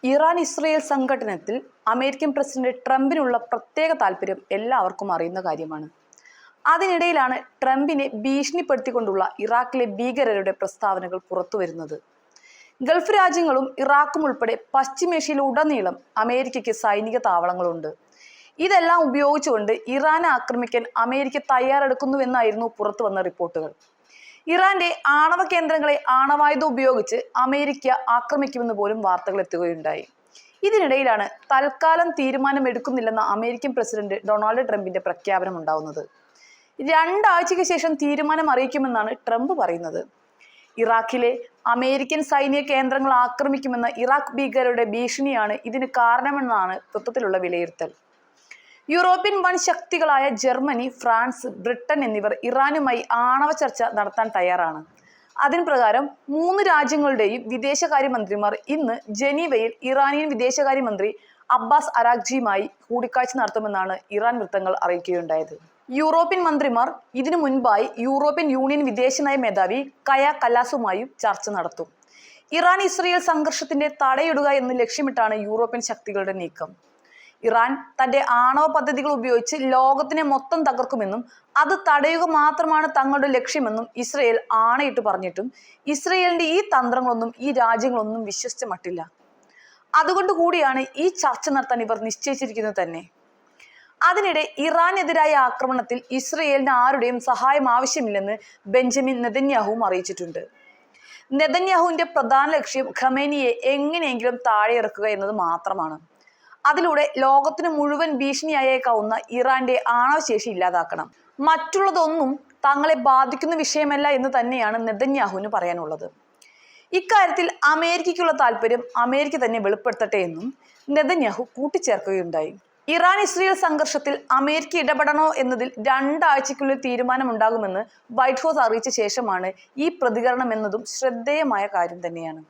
Iran Israel സംഘട്ടനത്തിൽ American president ട്രംപിനുള്ള പ്രത്യേക താല്പര്യം എല്ലാവർക്കും അറിയുന്ന കാര്യമാണ്. അതിനിടയിലാണ് ട്രംപിനെ ഭീഷണിപ്പെടുത്തിക്കൊണ്ടുള്ള ഇറാഖിലെ ഭീകരരുടെ പ്രസ്താവനകൾ പുറത്തുവരുന്നത്. ഗൾഫ് രാജ്യങ്ങളും ഇറാഖും ഉൾപ്പെടെ പശ്ചിമേഷ്യയിലുടനീളം അമേരിക്കയ്ക്ക് സൈനിക താവളങ്ങളുണ്ട്. ഇതെല്ലാം ഉപയോഗിച്ചുകൊണ്ട് ഇറാനെ ആക്രമിക്കാൻ അമേരിക്ക തയ്യാറെടുക്കുന്നുവെന്നായിരുന്നു പുറത്തു വന്ന റിപ്പോർട്ടുകൾ. ഇറാന്റെ ആണവ കേന്ദ്രങ്ങളെ ആണവായുധം ഉപയോഗിച്ച് അമേരിക്ക ആക്രമിക്കുമെന്ന് പോലും വാർത്തകൾ എത്തുകയുണ്ടായി. ഇതിനിടയിലാണ് തൽക്കാലം തീരുമാനമെടുക്കുന്നില്ലെന്ന അമേരിക്കൻ പ്രസിഡന്റ് ഡൊണാൾഡ് ട്രംപിന്റെ പ്രഖ്യാപനം ഉണ്ടാവുന്നത്. 2 ആഴ്ചയ്ക്ക് ശേഷം തീരുമാനം അറിയിക്കുമെന്നാണ് ട്രംപ് പറയുന്നത്. ഇറാഖിലെ അമേരിക്കൻ സൈനിക കേന്ദ്രങ്ങൾ ആക്രമിക്കുമെന്ന ഇറാഖ് ഭീകരരുടെ ഭീഷണിയാണ് ഇതിന് കാരണമെന്നാണ് മൊത്തത്തിലുള്ള വിലയിരുത്തൽ. യൂറോപ്യൻ വൻ ശക്തികളായ ജർമ്മനി, ഫ്രാൻസ്, ബ്രിട്ടൻ എന്നിവർ ഇറാനുമായി ആണവ ചർച്ച നടത്താൻ തയ്യാറാണ്. അതിന് പ്രകാരം 3 രാജ്യങ്ങളുടെയും വിദേശകാര്യമന്ത്രിമാർ ഇന്ന് ജനീവയിൽ ഇറാനിയൻ വിദേശകാര്യമന്ത്രി അബ്ബാസ് അരാഗ്ചിയുമായി കൂടിക്കാഴ്ച നടത്തുമെന്നാണ് ഇറാൻ വൃത്തങ്ങൾ അറിയിക്കുകയുണ്ടായത്. യൂറോപ്യൻ മന്ത്രിമാർ ഇതിനു മുൻപായി യൂറോപ്യൻ യൂണിയൻ വിദേശനയ മേധാവി കയ കലാസുമായും ചർച്ച നടത്തും. ഇറാൻ ഇസ്രയേൽ സംഘർഷത്തിന്റെ തടയിടുക എന്ന് ലക്ഷ്യമിട്ടാണ് യൂറോപ്യൻ ശക്തികളുടെ നീക്കം. ഇറാൻ തന്റെ ആണവ പദ്ധതികൾ ഉപയോഗിച്ച് ലോകത്തിനെ മൊത്തം തകർക്കുമെന്നും അത് തടയുക മാത്രമാണ് തങ്ങളുടെ ലക്ഷ്യമെന്നും ഇസ്രയേൽ ആണയിട്ട് പറഞ്ഞിട്ടും ഇസ്രയേലിന്റെ ഈ തന്ത്രങ്ങളൊന്നും ഈ രാജ്യങ്ങളൊന്നും വിശ്വസിച്ച മട്ടില്ല. അതുകൊണ്ട് കൂടിയാണ് ഈ ചർച്ച നടത്താൻ ഇവർ നിശ്ചയിച്ചിരിക്കുന്നത് തന്നെ. അതിനിടെ ഇറാനെതിരായ ആക്രമണത്തിൽ ഇസ്രയേലിന് ആരുടെയും സഹായം ആവശ്യമില്ലെന്ന് ബെഞ്ചമിൻ നെതന്യാഹുവും അറിയിച്ചിട്ടുണ്ട്. നെതന്യാഹുവിന്റെ പ്രധാന ലക്ഷ്യം ഖമേനിയെ എങ്ങനെയെങ്കിലും താഴെ ഇറക്കുക എന്നത് മാത്രമാണ്. അതിലൂടെ ലോകത്തിന് മുഴുവൻ ഭീഷണിയായേക്കാവുന്ന ഇറാന്റെ ആണവശേഷി ഇല്ലാതാക്കണം. മറ്റുള്ളതൊന്നും തങ്ങളെ ബാധിക്കുന്ന വിഷയമല്ല എന്ന് തന്നെയാണ് നെതന്യാഹുവിന് പറയാനുള്ളത്. ഇക്കാര്യത്തിൽ അമേരിക്കയ്ക്കുള്ള താല്പര്യം അമേരിക്ക തന്നെ വെളിപ്പെടുത്തട്ടെ എന്നും നെതന്യാഹു കൂട്ടിച്ചേർക്കുകയുണ്ടായി. ഇറാൻ ഇസ്രയേൽ സംഘർഷത്തിൽ അമേരിക്ക ഇടപെടണോ എന്നതിൽ 2 ആഴ്ചയ്ക്കുള്ളിൽ തീരുമാനമുണ്ടാകുമെന്ന് വൈറ്റ് ഹൗസ് അറിയിച്ച ശേഷമാണ് ഈ പ്രതികരണം എന്നതും ശ്രദ്ധേയമായ കാര്യം തന്നെയാണ്.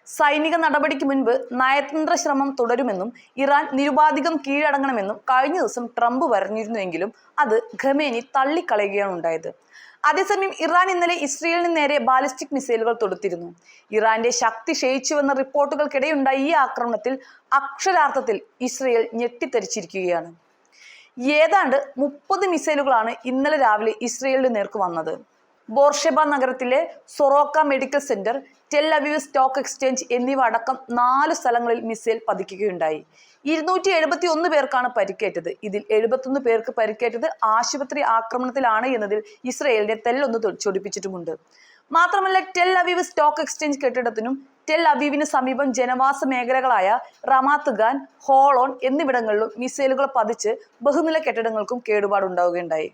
സൈനിക നടപടിക്ക് മുൻപ് നയതന്ത്ര ശ്രമം തുടരുമെന്നും ഇറാൻ നിരുപാധികം കീഴടങ്ങണമെന്നും കഴിഞ്ഞ ദിവസം ട്രംപ് പറഞ്ഞിരുന്നുവെങ്കിലും അത് ഖമേനി തള്ളിക്കളയുകയാണ് ഉണ്ടായത്. അതേസമയം ഇറാൻ ഇന്നലെ ഇസ്രയേലിന് നേരെ ബാലിസ്റ്റിക് മിസൈലുകൾ തൊടുത്തിരുന്നു. ഇറാന്റെ ശക്തി ക്ഷയിച്ചുവെന്ന റിപ്പോർട്ടുകൾക്കിടെയുണ്ടായ ഈ ആക്രമണത്തിൽ അക്ഷരാർത്ഥത്തിൽ ഇസ്രയേൽ ഞെട്ടിത്തരിച്ചിരിക്കുകയാണ്. ഏതാണ്ട് 30 മിസൈലുകളാണ് ഇന്നലെ രാവിലെ ഇസ്രയേലിന് നേർക്ക് വന്നത്. ബോർഷെബ നഗരത്തിലെ Soroka medical centre, tell Aviv stock exchange എന്നിവ അടക്കം 4 സ്ഥലങ്ങളിൽ മിസൈൽ പതിക്കുകയുണ്ടായി. 271 പേർക്കാണ് പരിക്കേറ്റത്. ഇതിൽ 71 പേർക്ക് പരിക്കേറ്റത് ആശുപത്രി ആക്രമണത്തിലാണ് എന്നതിൽ ഇസ്രയേലിനെ തെല്ലൊന്ന് ചൊടിപ്പിച്ചിട്ടുമുണ്ട്. മാത്രമല്ല, ടെൽ അവീവ് സ്റ്റോക്ക് എക്സ്ചേഞ്ച് കെട്ടിടത്തിനും ടെൽ അവീവിന് സമീപം ജനവാസ മേഖലകളായ റമാത്ത് ഗാൻ, ഹോളോൺ എന്നിവിടങ്ങളിലും മിസൈലുകൾ പതിച്ച് ബഹുനില കെട്ടിടങ്ങൾക്കും കേടുപാടുണ്ടാവുകയുണ്ടായി.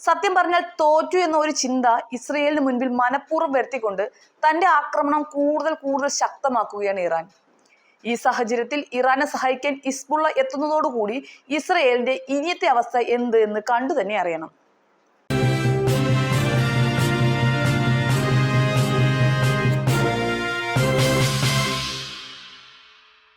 സത്യം പറഞ്ഞാൽ തോറ്റു എന്ന ഒരു ചിന്ത ഇസ്രയേലിന് മുൻപിൽ മനഃപൂർവ്വം വരുത്തിക്കൊണ്ട് തന്റെ ആക്രമണം കൂടുതൽ ശക്തമാക്കുകയാണ് ഇറാൻ. ഈ സാഹചര്യത്തിൽ ഇറാനെ സഹായിക്കാൻ ഹിസ്ബുള്ള എത്തുന്നതോടുകൂടി ഇസ്രയേലിന്റെ ഇനിയത്തെ അവസ്ഥ എന്ത് എന്ന് കണ്ടു തന്നെ അറിയണം.